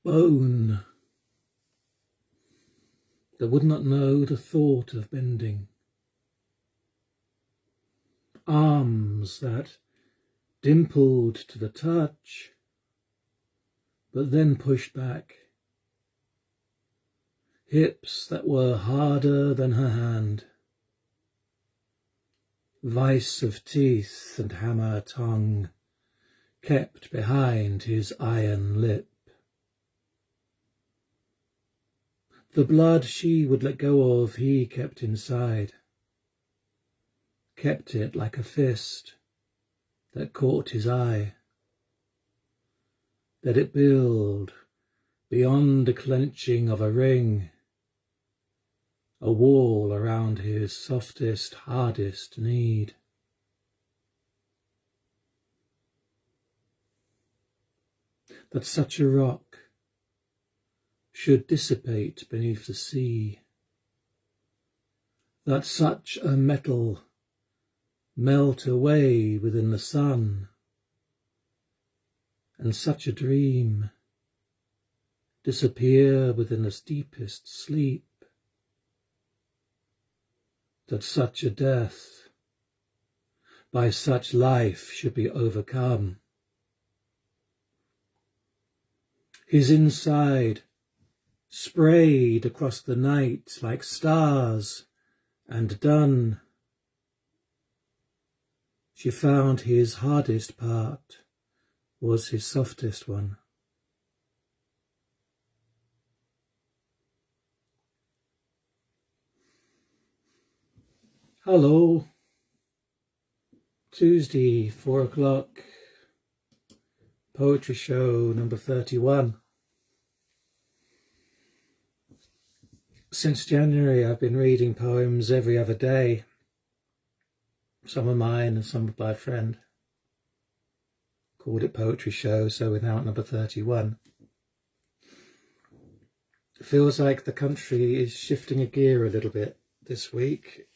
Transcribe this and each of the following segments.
Bone that would not know the thought of bending. Arms that dimpled to the touch, but then pushed back. Hips that were harder than her hand. Vice of teeth and hammer tongue kept behind his iron lip. The blood she would let go of he kept inside, kept it like a fist that caught his eye. Let it build beyond the clenching of a ring, a wall around his softest, hardest need. That such a rock should dissipate beneath the sea, that such a metal melt away within the sun, and such a dream disappear within the deepest sleep, that such a death by such life should be overcome. His inside sprayed across the night like stars and done. She found his hardest part was his softest one. Hello, Tuesday, 4 o'clock, poetry show number 31. Since January, I've been reading poems every other day. Some are mine and some are by a friend. Called it Poetry Show, so we're now at number 31. It feels like the country is shifting a gear a little bit this week.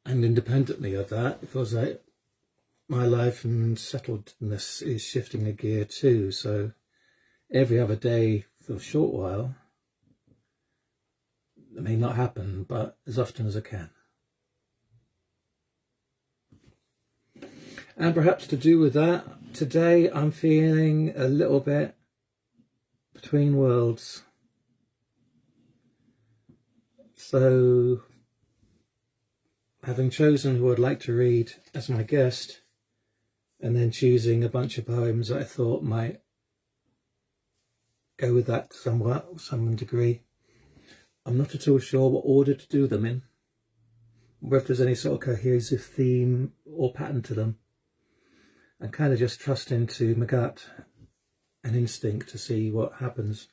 And independently of that, it feels like my life and settledness is shifting a gear too. So every other day for a short while, it may not happen, but as often as I can. And perhaps to do with that, today I'm feeling a little bit between worlds. So, having chosen who I'd like to read as my guest, and then choosing a bunch of poems that I thought might go with that somewhat, some degree, I'm not at all sure what order to do them in, or if there's any sort of cohesive theme or pattern to them. I'm kind of just trusting to my gut and instinct to see what happens.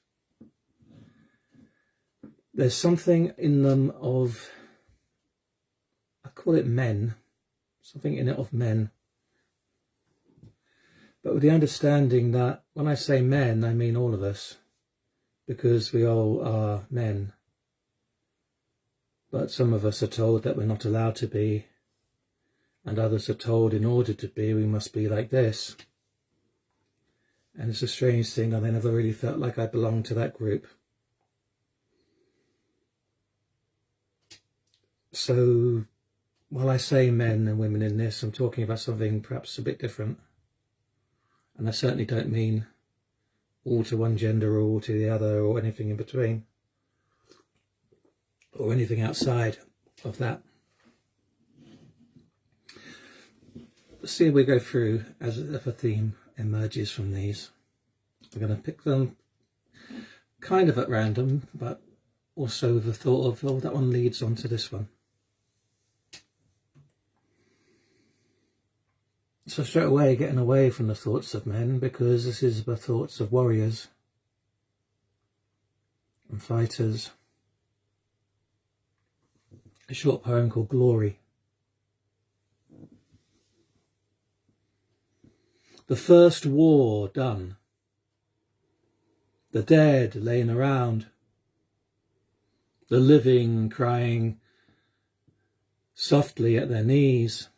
There's something in them of, I call it men, something in it of men. But with the understanding that when I say men, I mean all of us, because we all are men. But some of us are told that we're not allowed to be, and others are told in order to be, we must be like this. And it's a strange thing, I never really felt like I belonged to that group. So, while I say men and women in this, I'm talking about something perhaps a bit different. And I certainly don't mean all to one gender or all to the other or anything in between, or anything outside of that. Let's see if we go through as if a theme emerges from these. I'm going to pick them kind of at random, but also the thought of, oh, that one leads on to this one. So straight away, getting away from the thoughts of men, because this is the thoughts of warriors and fighters. A short poem called Glory. The first war done. The dead laying around. The living crying softly at their knees.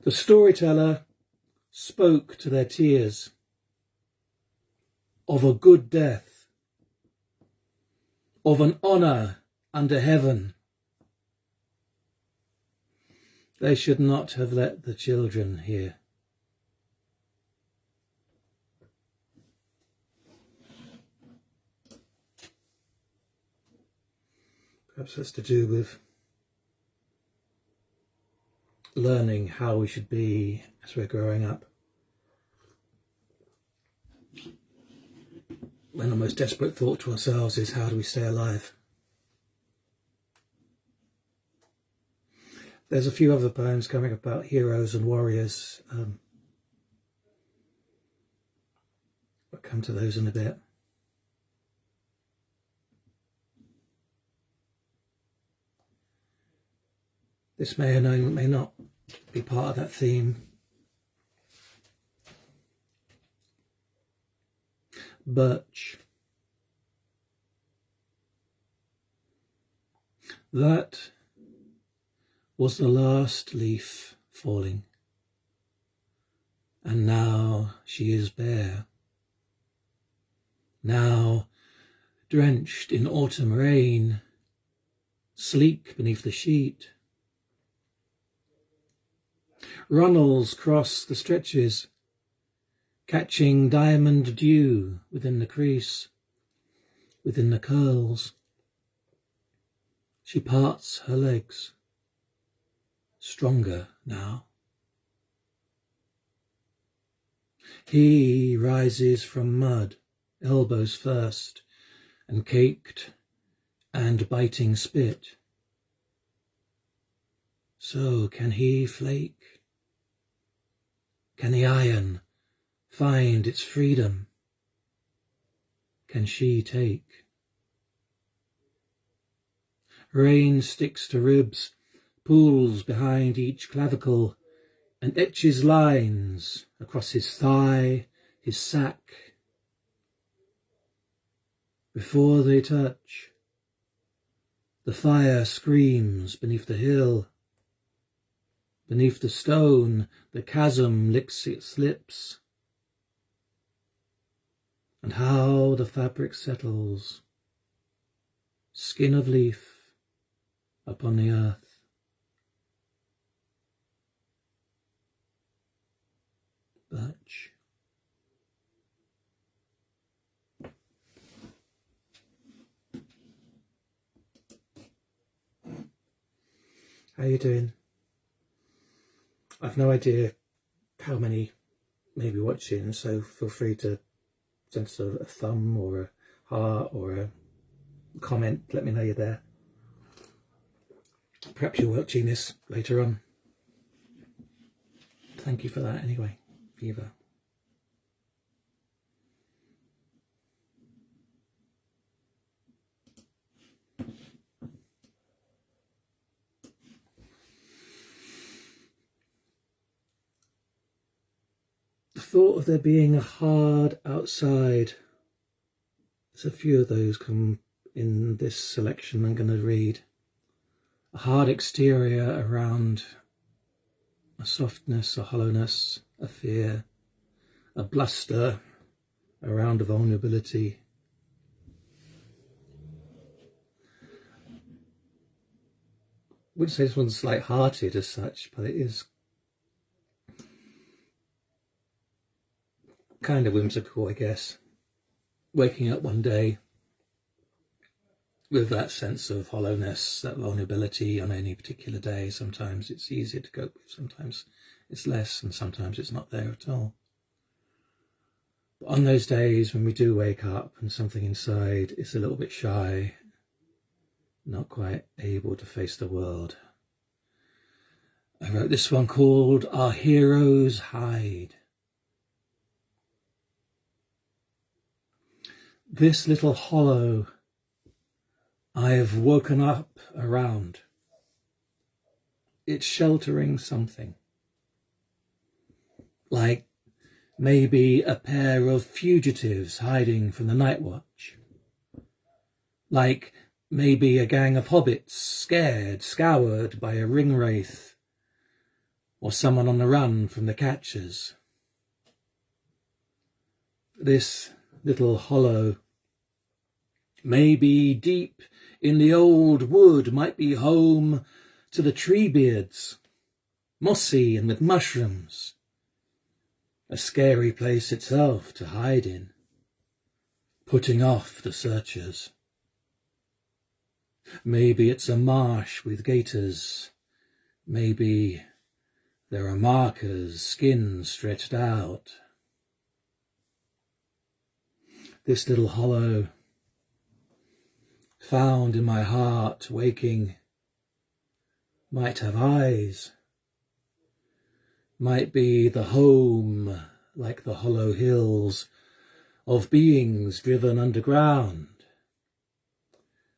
The storyteller spoke to their tears, of a good death, of an honour under heaven. They should not have let the children hear. Perhaps that's to do with learning how we should be as we're growing up. When the most desperate thought to ourselves is, how do we stay alive? There's a few other poems coming about heroes and warriors. I'll come to those in a bit. This may or may not be part of that theme. Birch. That was the last leaf falling, and now she is bare. Now, drenched in autumn rain, sleek beneath the sheet. Runnels cross the stretches, catching diamond dew within the crease, within the curls. She parts her legs, stronger now. He rises from mud, elbows first, and caked and biting spit. So can he flake? Can the iron find its freedom? Can she take? Rain sticks to ribs, pools behind each clavicle, and etches lines across his thigh, his sack. Before they touch, the fire screams beneath the hill. Beneath the stone, the chasm licks its lips. And how the fabric settles, skin of leaf upon the earth. Birch. How you doing? I've no idea how many may be watching, so feel free to send us a thumb or a heart or a comment. Let me know you're there. Perhaps you're watching this later on. Thank you for that anyway, Viva. The thought of there being a hard outside. There's a few of those come in this selection I'm going to read. A hard exterior around a softness, a hollowness, a fear, a bluster around a vulnerability. I wouldn't say this one's light-hearted as such, but it is kind of whimsical, I guess. Waking up one day with that sense of hollowness, that vulnerability on any particular day. Sometimes it's easier to cope with, sometimes it's less, and sometimes it's not there at all. But on those days when we do wake up and something inside is a little bit shy, not quite able to face the world, I wrote this one called Our Heroes Hide. This little hollow I have woken up around. It's sheltering something. Like maybe a pair of fugitives hiding from the night watch. Like maybe a gang of hobbits scared, scoured by a ring wraith. Or someone on the run from the catchers. This little hollow. Maybe deep in the old wood might be home to the tree beards, mossy and with mushrooms. A scary place itself to hide in, putting off the searchers. Maybe it's a marsh with gators. Maybe there are markers, skin stretched out. This little hollow, found in my heart, waking, might have eyes, might be the home, like the hollow hills, of beings driven underground.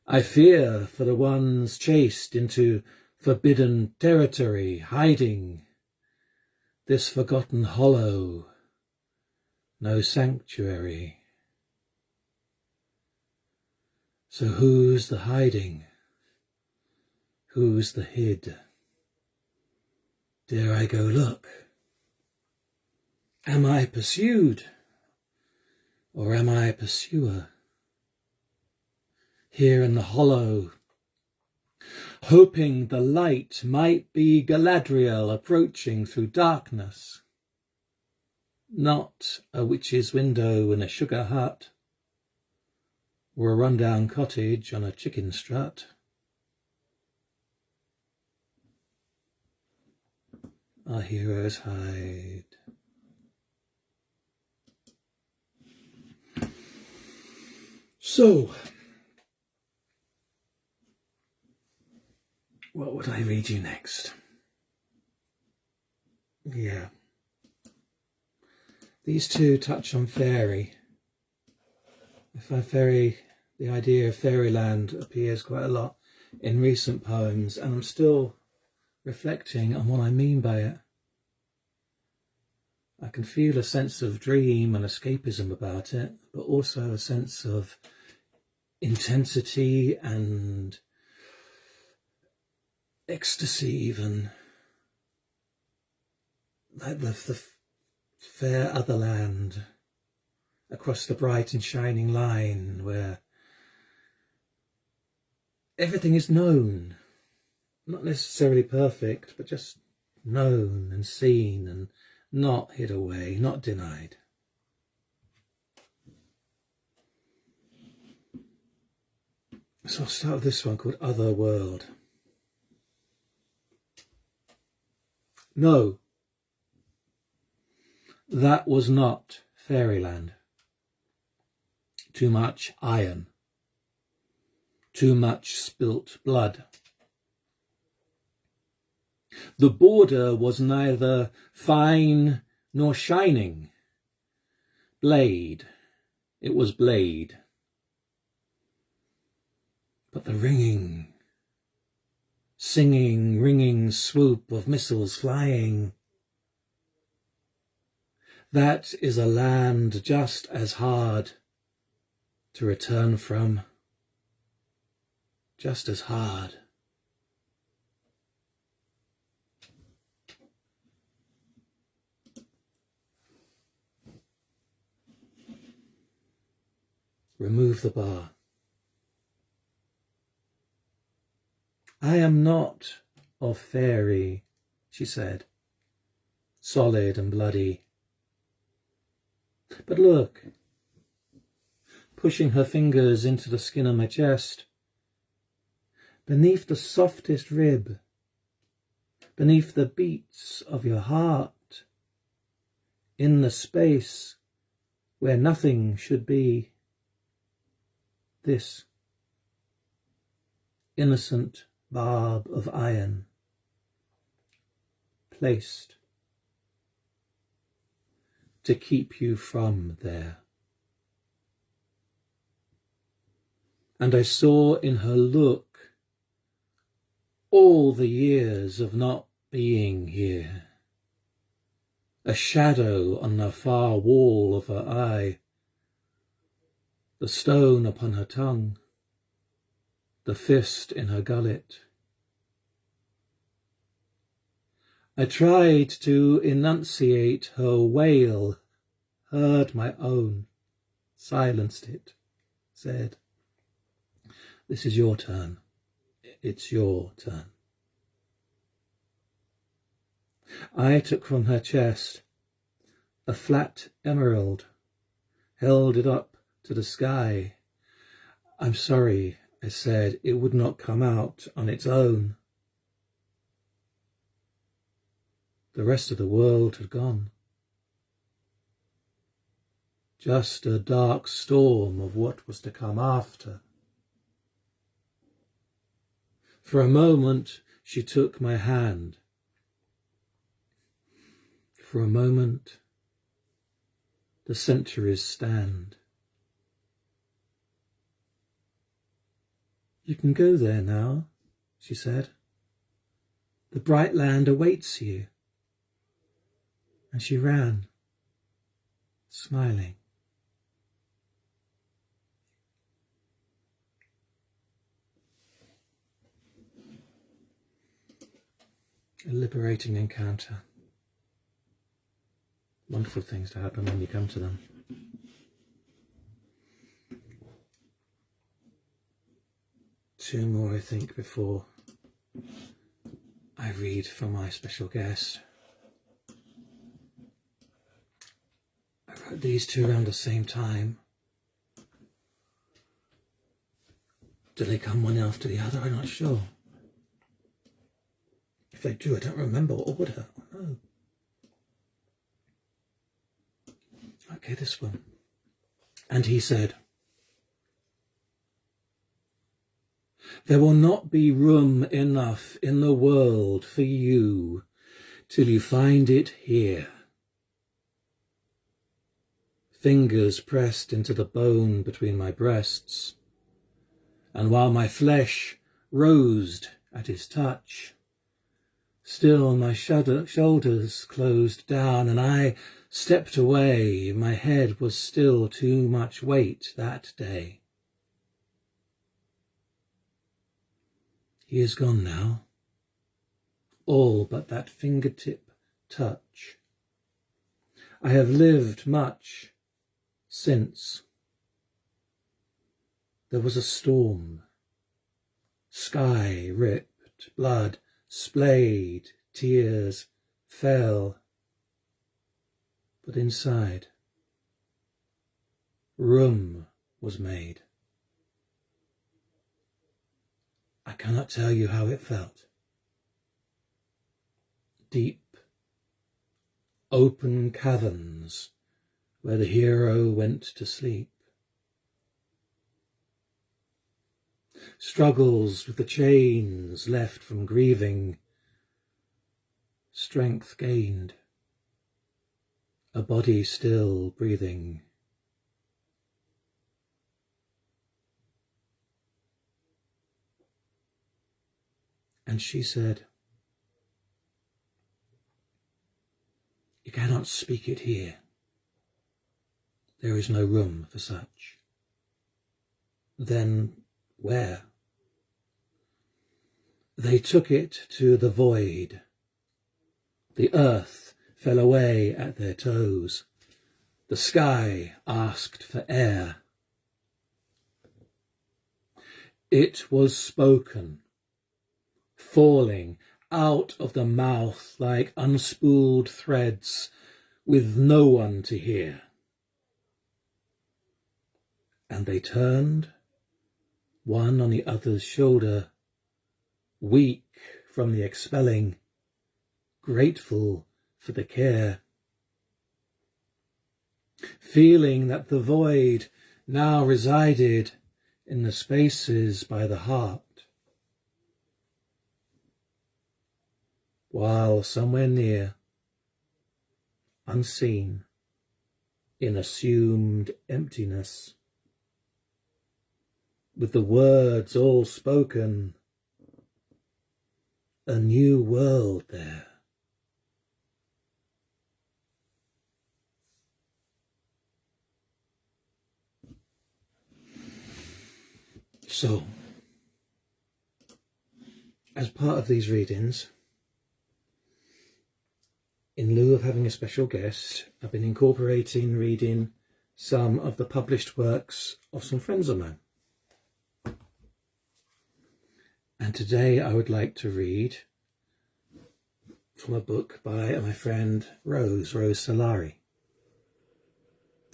I fear for the ones chased into forbidden territory, hiding this forgotten hollow, no sanctuary. So who's the hiding? Who's the hid? Dare I go look? Am I pursued? Or am I a pursuer? Here in the hollow, hoping the light might be Galadriel approaching through darkness, not a witch's window in a sugar hut, or a rundown cottage on a chicken strut. Our heroes hide. So, what would I read you next? Yeah. These two touch on fairy. I find the idea of fairyland appears quite a lot in recent poems, and I'm still reflecting on what I mean by it. I can feel a sense of dream and escapism about it, but also a sense of intensity and ecstasy even. Like the fair other land across the bright and shining line where everything is known, not necessarily perfect, but just known and seen and not hid away, not denied. So I'll start with this one called Otherworld. No, that was not fairyland. Too much iron. Too much spilt blood. The border was neither fine nor shining. Blade, it was blade. But the ringing, singing, ringing swoop of missiles flying, that is a land just as hard to return from, just as hard. Remove the bar. I am not of fairy, she said, solid and bloody. But look, pushing her fingers into the skin of my chest, beneath the softest rib, beneath the beats of your heart, in the space where nothing should be, this innocent barb of iron, placed to keep you from there. And I saw in her look all the years of not being here, a shadow on the far wall of her eye, the stone upon her tongue, the fist in her gullet. I tried to enunciate her wail, heard my own, silenced it, said, "This is your turn. It's your turn." I took from her chest a flat emerald, held it up to the sky. "I'm sorry," I said, "it would not come out on its own." The rest of the world had gone. Just a dark storm of what was to come after. For a moment she took my hand. For a moment the centuries stand. "You can go there now," she said. "The bright land awaits you." And she ran, smiling. A liberating encounter. Wonderful things to happen when you come to them. Two more, I think, before I read for my special guest. I wrote these two around the same time. Do they come one after the other? I'm not sure. If they do, I don't remember what order. Oh, no. Okay, this one. "And he said, 'There will not be room enough in the world for you till you find it here.' Fingers pressed into the bone between my breasts, and while my flesh rose at his touch, still my shoulders closed down, and I stepped away. My head was still too much weight that day. He is gone now, all but that fingertip touch. I have lived much since. There was a storm. Sky ripped, blood splayed, tears fell. But inside, room was made. I cannot tell you how it felt. Deep, open caverns where the hero went to sleep. Struggles with the chains left from grieving. Strength gained. A body still breathing. And she said, "You cannot speak it here. There is no room for such." Then where? They took it to the void. The earth fell away at their toes. The sky asked for air. It was spoken, falling out of the mouth like unspooled threads with no one to hear. And they turned, one on the other's shoulder, weak from the expelling, grateful for the care, feeling that the void now resided in the spaces by the heart, while somewhere near, unseen, in assumed emptiness, with the words all spoken, a new world there. So, as part of these readings, in lieu of having a special guest, I've been incorporating reading some of the published works of some friends of mine. And today I would like to read from a book by my friend Rose Solari.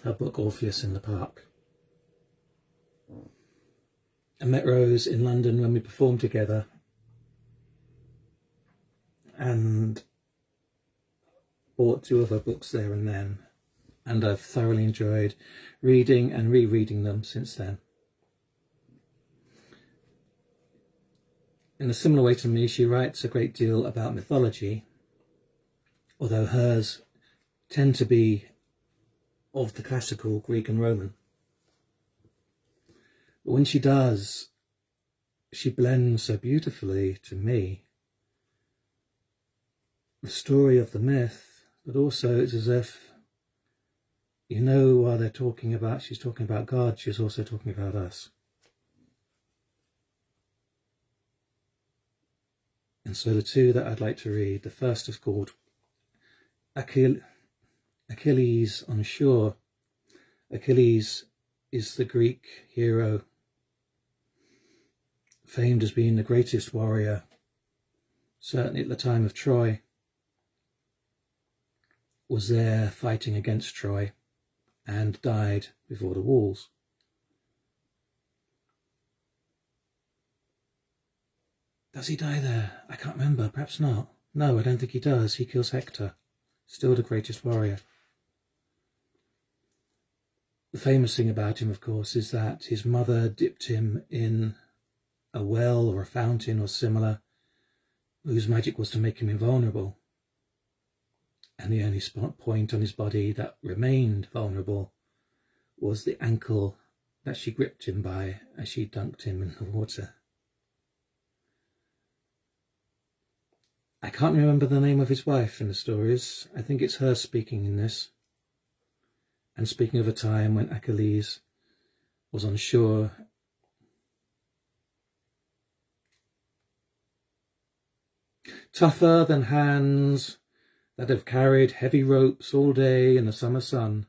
Her book Orpheus in the Park. I met Rose in London when we performed together, and bought 2 of her books there and then, and I've thoroughly enjoyed reading and rereading them since then. In a similar way to me, she writes a great deal about mythology, although hers tend to be of the classical Greek and Roman. But when she does, she blends so beautifully, to me, the story of the myth, but also it's as if, you know, while she's talking about God, she's also talking about us. And so the 2 that I'd like to read, the first is called Achilles on Shore. Achilles is the Greek hero, famed as being the greatest warrior, certainly at the time of Troy, was there fighting against Troy and died before the walls. Does he die there? I can't remember, perhaps not. No, I don't think he does. He kills Hector, still the greatest warrior. The famous thing about him, of course, is that his mother dipped him in a well or a fountain or similar, whose magic was to make him invulnerable. And the only point on his body that remained vulnerable was the ankle that she gripped him by as she dunked him in the water. I can't remember the name of his wife in the stories. I think it's her speaking in this, and speaking of a time when Achilles was on shore. Tougher than hands that have carried heavy ropes all day in the summer sun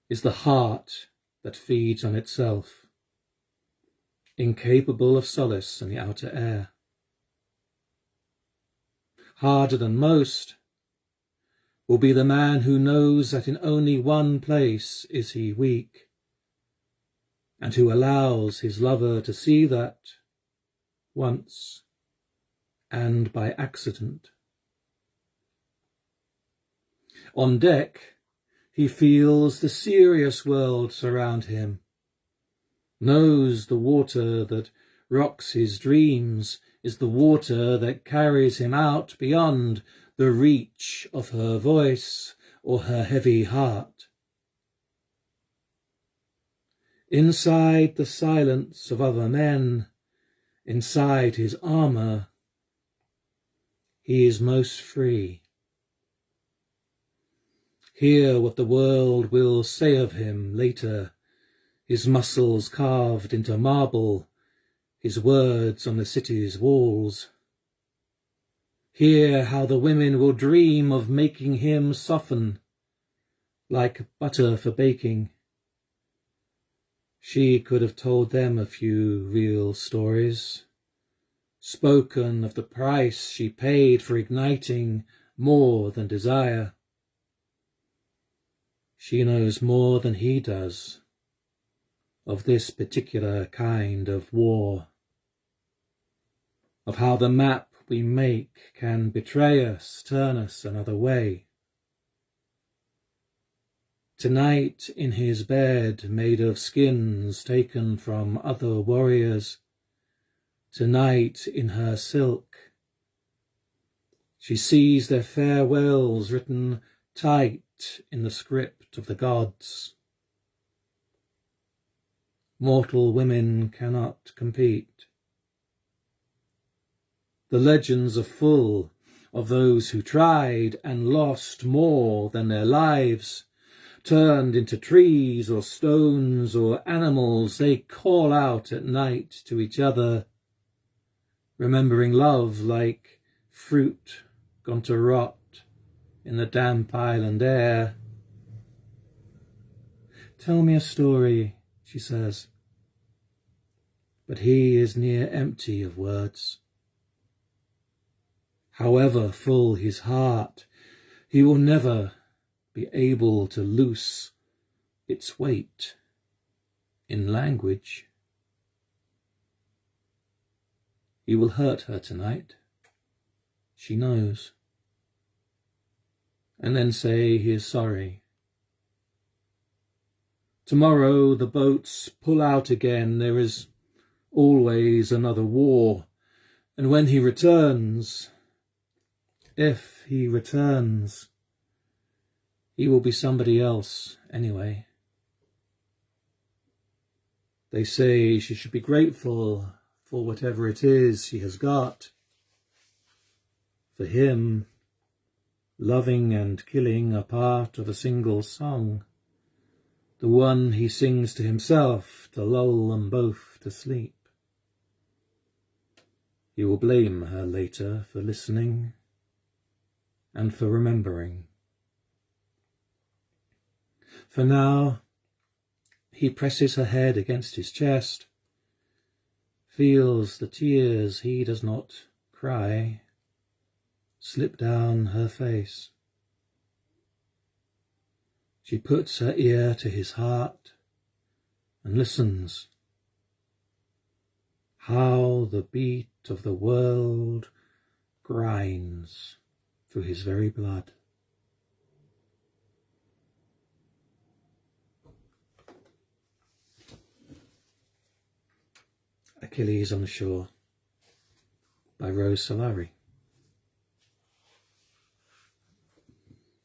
is the heart that feeds on itself, incapable of solace in the outer air. Harder than most will be the man who knows that in only one place is he weak, and who allows his lover to see that once, and by accident. On deck, he feels the serious world surround him, knows the water that rocks his dreams is the water that carries him out beyond the reach of her voice or her heavy heart. Inside the silence of other men, inside his armour, he is most free. Hear what the world will say of him later, his muscles carved into marble, his words on the city's walls. Hear how the women will dream of making him soften, like butter for baking. She could have told them a few real stories, spoken of the price she paid for igniting more than desire. She knows more than he does of this particular kind of war, of how the map we make can betray us, turn us another way. Tonight in his bed made of skins taken from other warriors, tonight in her silk, she sees their farewells written tight in the script of the gods. Mortal women cannot compete. The legends are full of those who tried and lost more than their lives, turned into trees or stones or animals. They call out at night to each other, remembering love like fruit gone to rot in the damp island air. Tell me a story, she says. But he is near empty of words. However full his heart, he will never be able to loose its weight in language. He will hurt her tonight, she knows, and then say he is sorry. Tomorrow the boats pull out again. There is always another war. And when he returns, if he returns, he will be somebody else anyway. They say she should be grateful for whatever it is she has got. For him, loving and killing are part of a single song, the one he sings to himself to lull them both to sleep. He will blame her later for listening and for remembering. For now, he presses her head against his chest, feels the tears he does not cry slip down her face. She puts her ear to his heart and listens. How the beat of the world grinds through his very blood. Achilles on the Shore by Solari.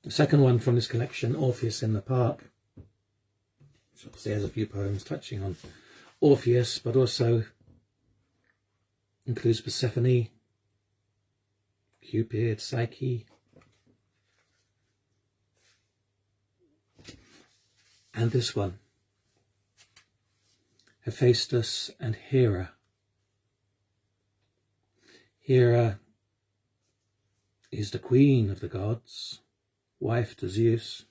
The second one from this collection, Orpheus in the Park, which obviously has a few poems touching on Orpheus, but also includes Persephone, Cupid, Psyche, and this one, Hephaestus and Hera. Hera is the queen of the gods, wife to Zeus.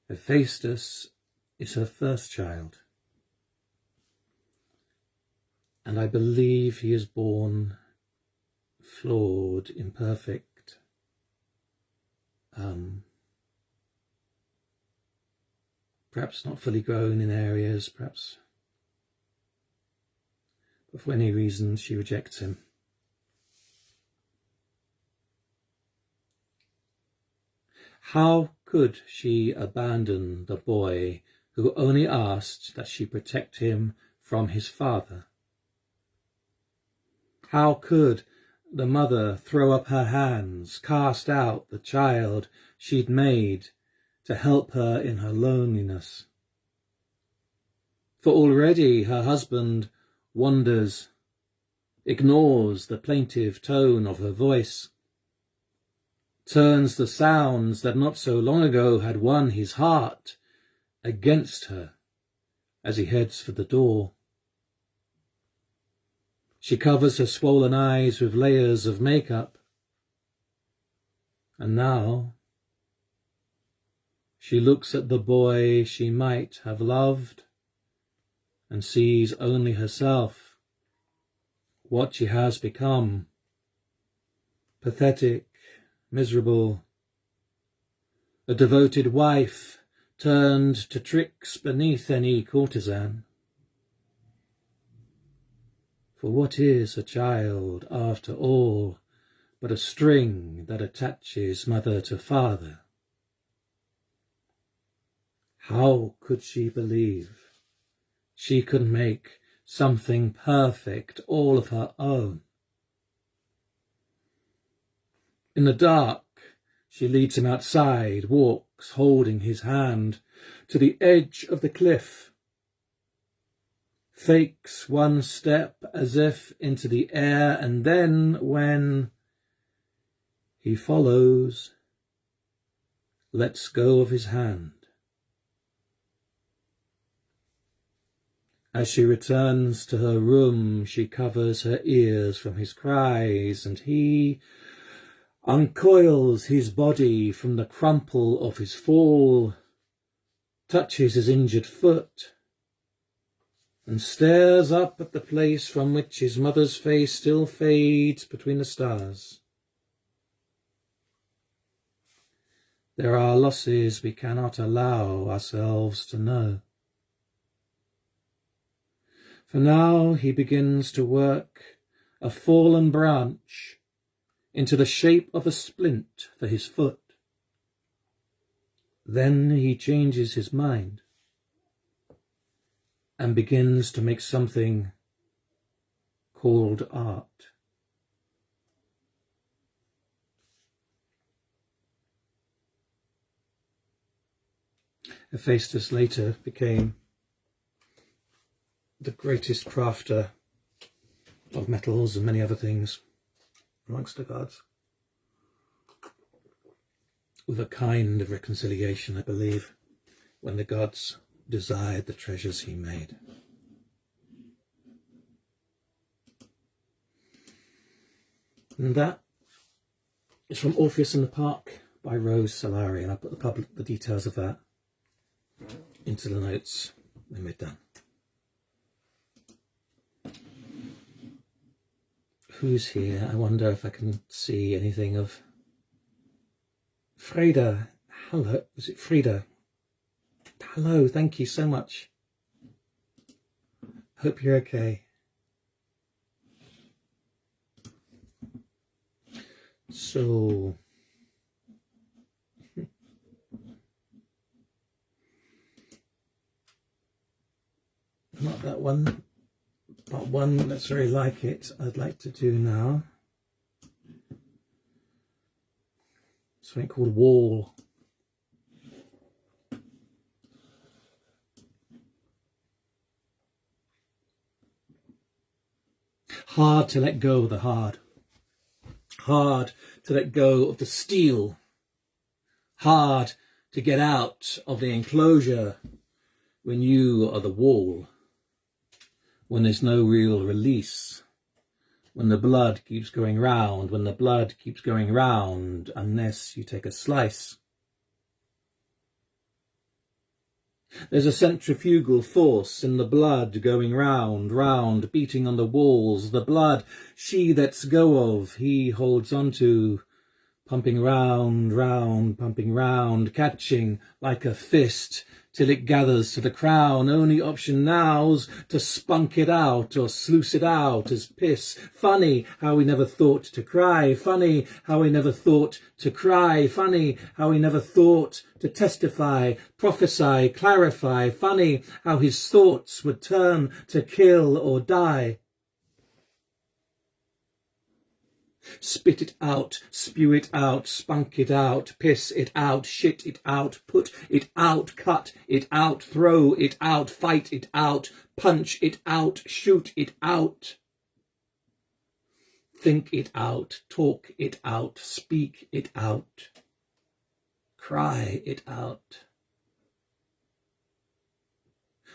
Hephaestus is her first child, and I believe he is born flawed, imperfect, perhaps not fully grown in areas, perhaps, but for any reason she rejects him. How could she abandon the boy who only asked that she protect him from his father? How could the mother throw up her hands, cast out the child she'd made to help her in her loneliness? For already her husband wanders, ignores the plaintive tone of her voice, turns the sounds that not so long ago had won his heart against her as he heads for the door. She covers her swollen eyes with layers of makeup, and now she looks at the boy she might have loved and sees only herself, what she has become, pathetic, miserable, a devoted wife turned to tricks beneath any courtesan. For what is a child, after all, but a string that attaches mother to father? How could she believe she could make something perfect all of her own? In the dark, she leads him outside, walks, holding his hand, to the edge of the cliff, fakes one step as if into the air, and then, when he follows, lets go of his hand. As she returns to her room, she covers her ears from his cries, and he uncoils his body from the crumple of his fall, touches his injured foot, and stares up at the place from which his mother's face still fades between the stars. There are losses we cannot allow ourselves to know. For now he begins to work a fallen branch into the shape of a splint for his foot. Then he changes his mind and begins to make something called art. Hephaestus later became the greatest crafter of metals and many other things amongst the gods, with a kind of reconciliation, I believe, when the gods desired the treasures he made. And that is from Orpheus in the Park by Rose Solari, and I put the details of that into the notes when we're done. Who's here? I wonder if I can see anything of Freda. Hello, was it Freda? Hello, thank you so much. Hope you're okay. So, not that one, but one that's very like it, I'd like to do now. Something called Wall. Hard to let go of the hard. Hard to let go of the steel. Hard to get out of the enclosure when you are the wall. When there's no real release. When the blood keeps going round, when the blood keeps going round, unless you take a slice. There's a centrifugal force in the blood going round, round, beating on the walls. The blood she lets go of, he holds on to, pumping round, round, pumping round, catching like a fist, till it gathers to the crown. Only option now's to spunk it out or sluice it out as piss. Funny how we never thought to cry. Funny how we never thought to cry. Funny how we never thought to testify, prophesy, clarify. Funny how his thoughts would turn to kill or die. Spit it out, spew it out, spunk it out, piss it out, shit it out, put it out, cut it out, throw it out, fight it out, punch it out, shoot it out. Think it out, talk it out, speak it out, cry it out.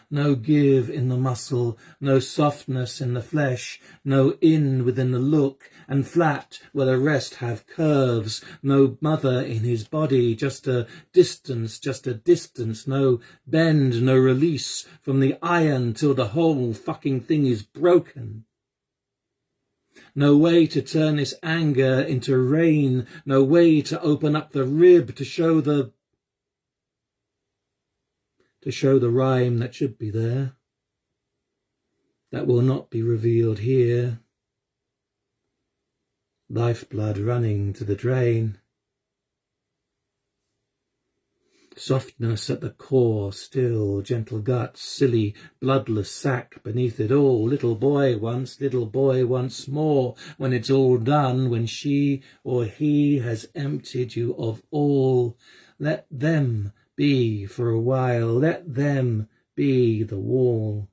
No give in the muscle, no softness in the flesh, no in within the look, and flat where the rest have curves, no mother in his body, just a distance, no bend, no release from the iron till the whole fucking thing is broken. No way to turn this anger into rain, no way to open up the rib to show the rhyme that should be there, that will not be revealed here. Lifeblood running to the drain. Softness at the core, still, gentle guts, silly, bloodless sack beneath it all. Little boy once more, when it's all done, when she or he has emptied you of all. Let them be for a while, let them be the wall.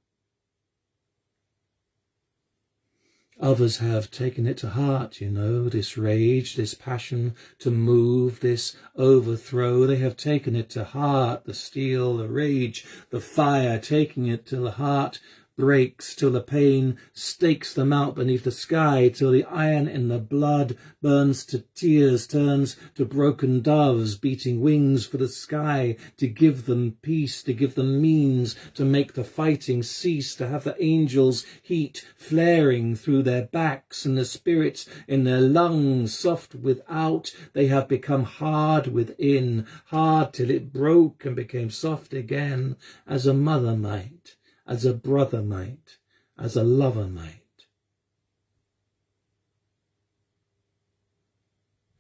Others have taken it to heart, you know, this rage, this passion to move, this overthrow. They have taken it to heart, the steel, the rage, the fire, taking it to the heart breaks, till the pain stakes them out beneath the sky, till the iron in the blood burns to tears, turns to broken doves, beating wings for the sky, to give them peace, to give them means, to make the fighting cease, to have the angels' heat flaring through their backs and the spirits in their lungs, soft without, they have become hard within, hard till it broke and became soft again, as a mother might, as a brother might, as a lover might.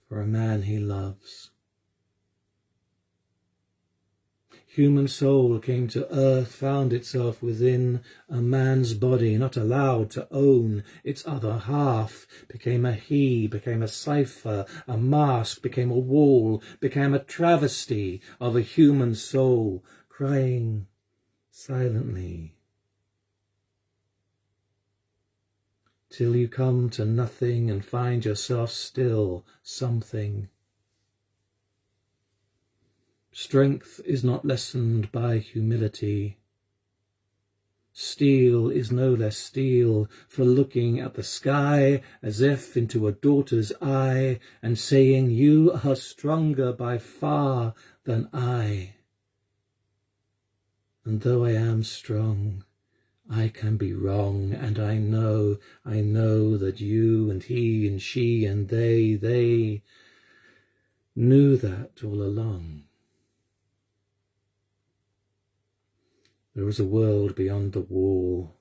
For a man he loves. Human soul came to earth, found itself within a man's body, not allowed to own its other half, became a he, became a cipher, a mask, became a wall, became a travesty of a human soul, crying silently, till you come to nothing and find yourself still something. Strength is not lessened by humility. Steel is no less steel for looking at the sky as if into a daughter's eye and saying, "You are stronger by far than I. And though I am strong, I can be wrong, and I know that you and he and she and they knew that all along." There is a world beyond the wall.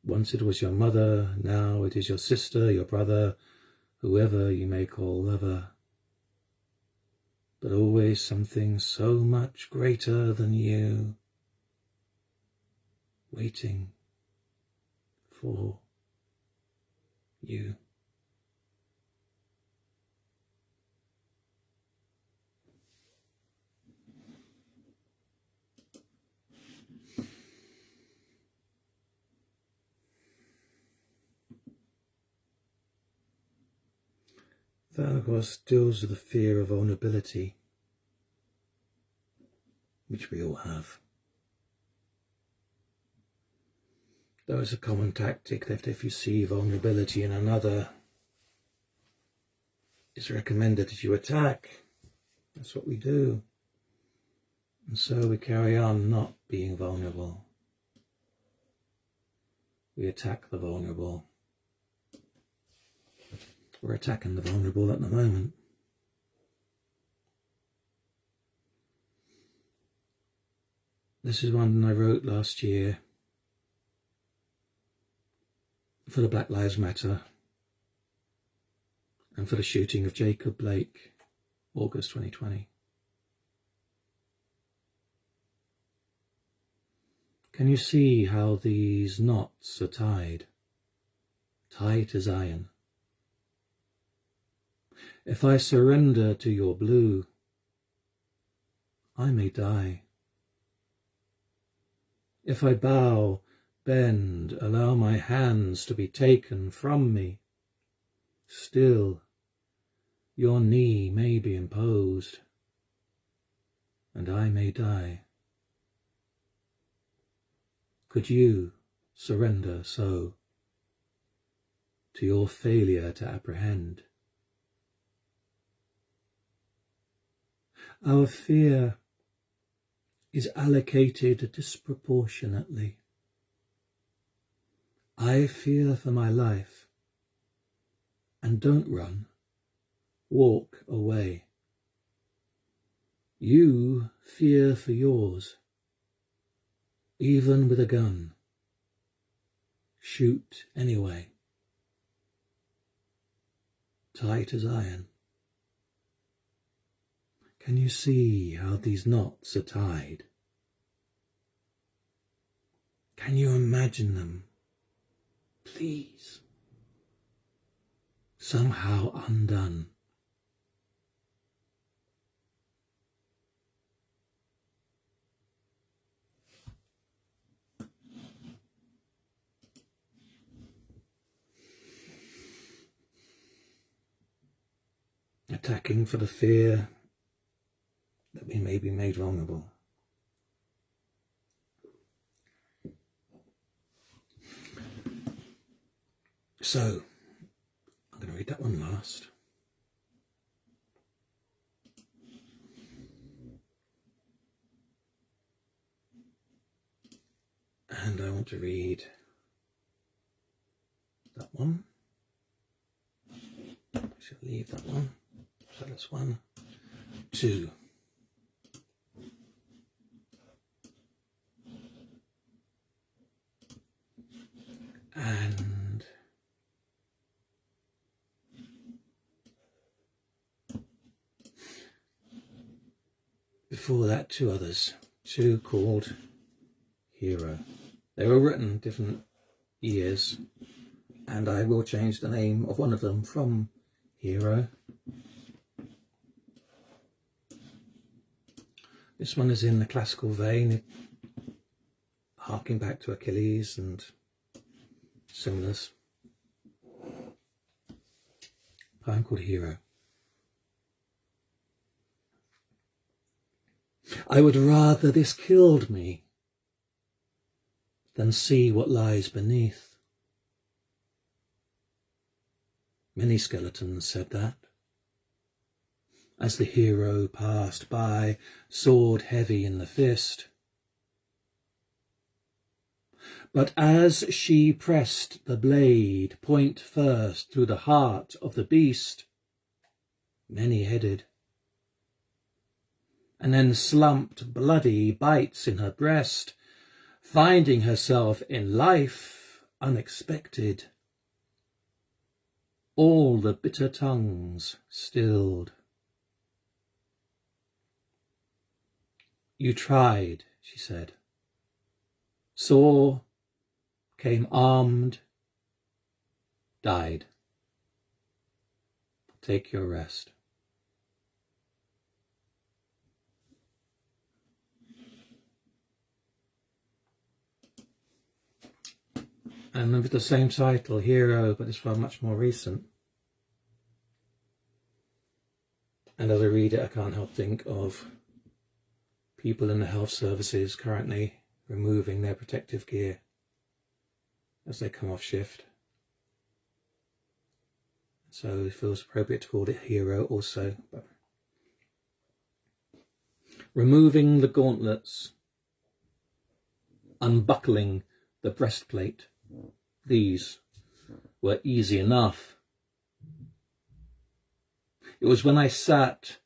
Once it was your mother, now it is your sister, your brother, whoever you may call lover. But always something so much greater than you, waiting for you. That, of course, deals with the fear of vulnerability, which we all have. Though it's a common tactic that if you see vulnerability in another, it's recommended that you attack. That's what we do. And so we carry on not being vulnerable. We attack the vulnerable. We're attacking the vulnerable at the moment. This is one I wrote last year for the Black Lives Matter and for the shooting of Jacob Blake, August 2020. Can you see how these knots are tied? Tight as iron. If I surrender to your blue, I may die. If I bow, bend, allow my hands to be taken from me, still your knee may be imposed, and I may die. Could you surrender so to your failure to apprehend? Our fear is allocated disproportionately. I fear for my life, and don't run, walk away. You fear for yours, even with a gun. Shoot anyway. Tight as iron. Can you see how these knots are tied? Can you imagine them, please, somehow undone? Attacking for the fear that we may be made vulnerable. So, I'm going to read that one last. And I want to read that one. I shall leave that one. So that's 1, 2. And before that, 2 others. 2 called Hera. They were written different years, and I will change the name of one of them from Hero. This one is in the classical vein, harking back to Achilles and similars. Poem called Hero. I would rather this killed me than see what lies beneath. Many skeletons said that, as the hero passed by, sword heavy in the fist. But as she pressed the blade point first through the heart of the beast, many-headed, and then slumped bloody bites in her breast, finding herself in life unexpected, all the bitter tongues stilled. You tried, she said, saw, came armed, died. Take your rest. And with the same title, Hero, but this one much more recent. And as I read it, I can't help think of people in the health services currently removing their protective gear as they come off shift. So it feels appropriate to call it Hero also. But removing the gauntlets, unbuckling the breastplate, these were easy enough. It was when I sat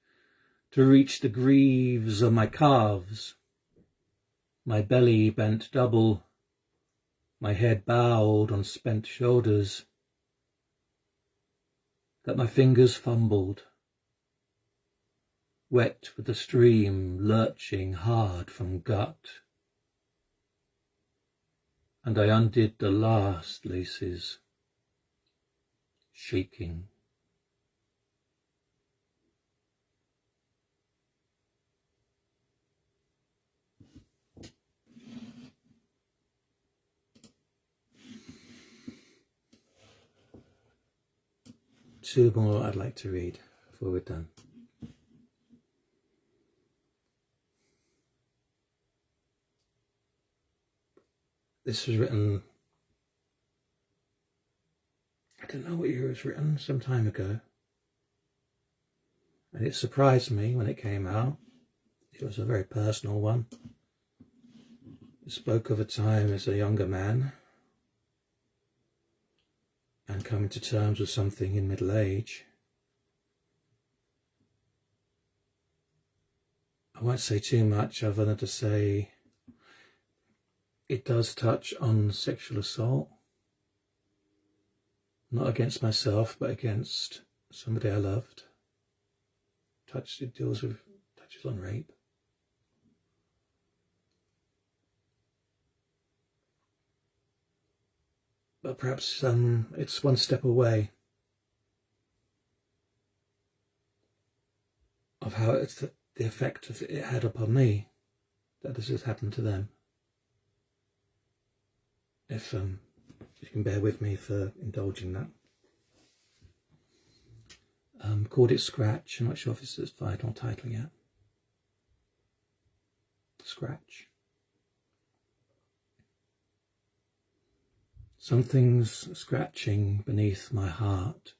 to reach the greaves of my calves, my belly bent double, my head bowed on spent shoulders, that my fingers fumbled, wet with the stream lurching hard from gut, and I undid the last laces, shaking. Two more I'd like to read before we're done. This was written, I don't know what year it was written, some time ago. And it surprised me when it came out. It was a very personal one. It spoke of a time as a younger man and coming to terms with something in middle age. I won't say too much other than to say it does touch on sexual assault. Not against myself, but against somebody I loved. It touches on rape. But perhaps it's one step away of how it's the effect of it had upon me, that this has happened to them. If you can bear with me for indulging that. Called it Scratch. I'm not sure if it's its final title yet. Scratch. Something's scratching beneath my heart,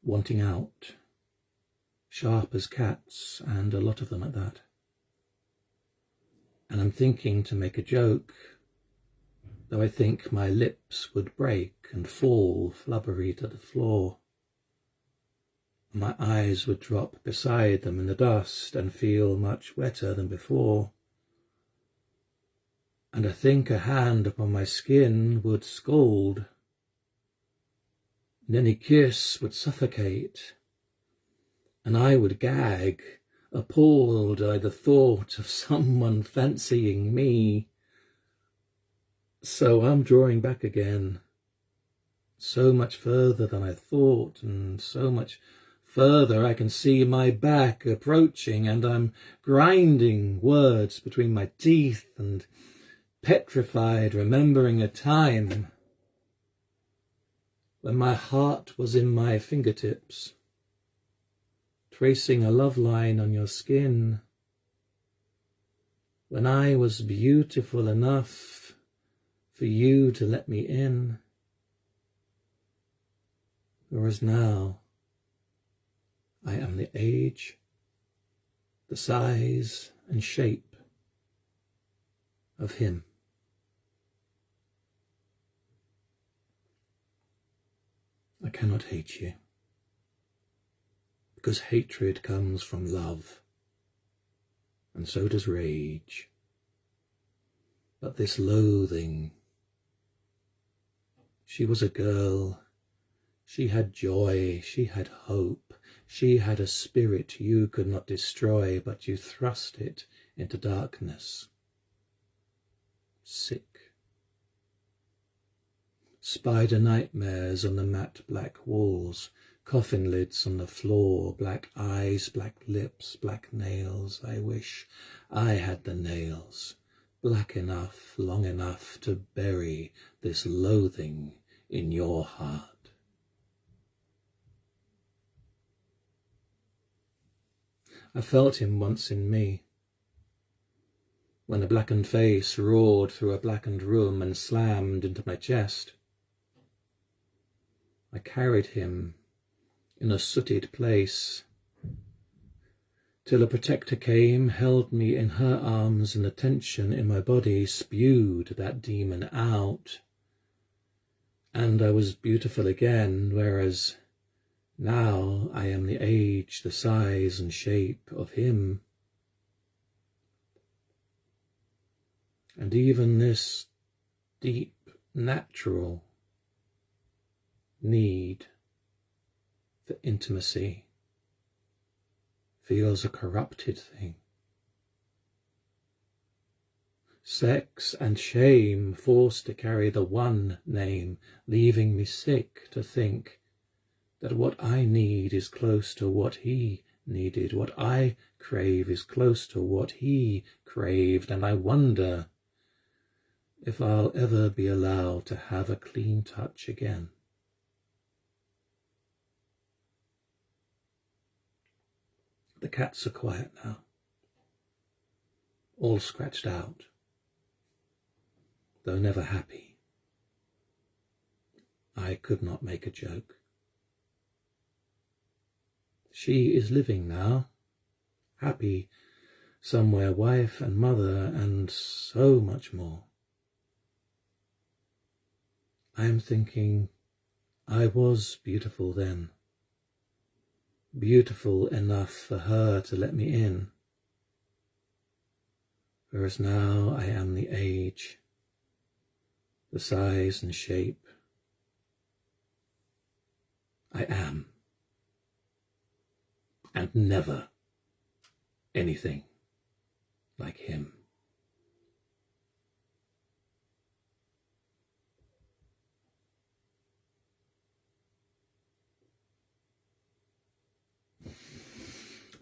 wanting out, sharp as cats, and a lot of them at that. And I'm thinking to make a joke, though I think my lips would break and fall flubbery to the floor. My eyes would drop beside them in the dust and feel much wetter than before. And I think a hand upon my skin would scald, and any kiss would suffocate, and I would gag, appalled by the thought of someone fancying me. So I'm drawing back again, so much further than I thought, and so much further I can see my back approaching, and I'm grinding words between my teeth and petrified, remembering a time when my heart was in my fingertips, tracing a love line on your skin, when I was beautiful enough for you to let me in. Whereas now, I am the age, the size and shape of him. I cannot hate you, because hatred comes from love, and so does rage. But this loathing, she was a girl, she had joy, she had hope, she had a spirit you could not destroy, but you thrust it into darkness. Sick. Spider nightmares on the matte black walls, coffin lids on the floor, black eyes, black lips, black nails. I wish I had the nails, black enough, long enough to bury this loathing in your heart. I felt him once in me, when a blackened face roared through a blackened room and slammed into my chest. I carried him in a sooted place, till a protector came, held me in her arms, and the tension in my body spewed that demon out. And I was beautiful again, whereas now I am the age, the size and shape of him. And even this deep, natural need for intimacy feels a corrupted thing. Sex and shame forced to carry the one name, leaving me sick to think that what I need is close to what he needed, what I crave is close to what he craved, and I wonder if I'll ever be allowed to have a clean touch again. The cats are quiet now, all scratched out, though never happy. I could not make a joke. She is living now, happy somewhere, wife and mother, and so much more. I am thinking I was beautiful then, beautiful enough for her to let me in, whereas now I am the age, the size and shape. I am, and never anything like him.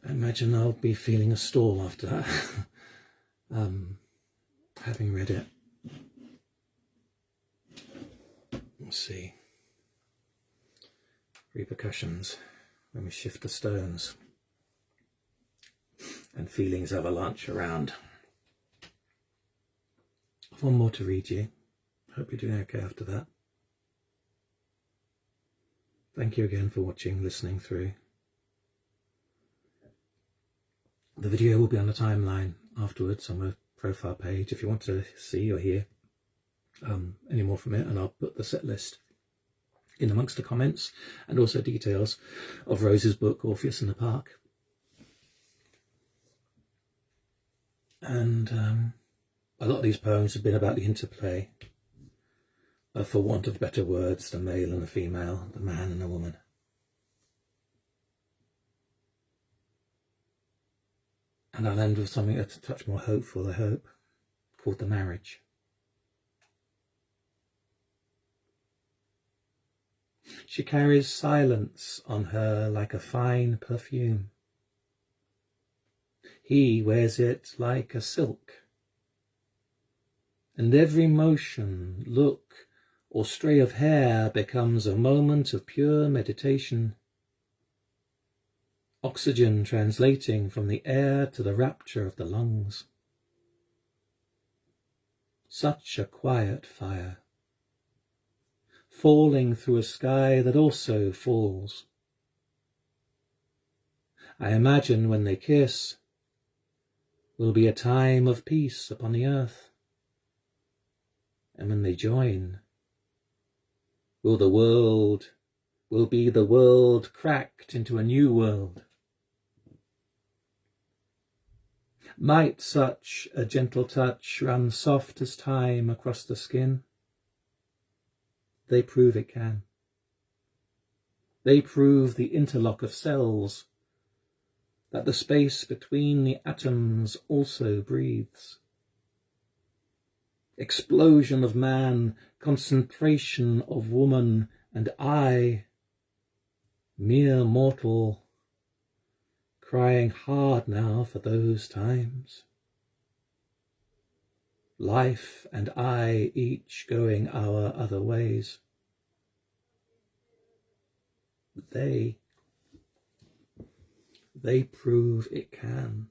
I imagine I'll be feeling a stall after that, having read it. We'll see. Repercussions when we shift the stones and feelings avalanche around. One more to read you, Hope you're doing okay after that. Thank you again for watching, listening through. The video will be on the timeline afterwards on my profile page if you want to see or hear any more from it, and I'll put the set list in amongst the comments and also details of Rose's book Orpheus in the Park. And a lot of these poems have been about the interplay of, for want of better words, the male and the female, the man and the woman. And I'll end with something that's a touch more hopeful, I hope, called the marriage. She carries silence on her like a fine perfume. He wears it like a silk. And every motion, look, or stray of hair becomes a moment of pure meditation. Oxygen translating from the air to the rapture of the lungs. Such a quiet fire, falling through a sky that also falls. I imagine when they kiss will be a time of peace upon the earth, and when they join, will be the world cracked into a new world. Might such a gentle touch run soft as time across the skin? They prove it can. They prove the interlock of cells, that the space between the atoms also breathes. Explosion of man, concentration of woman, and I, mere mortal, crying hard now for those times. Life and I each going our other ways. They prove it can.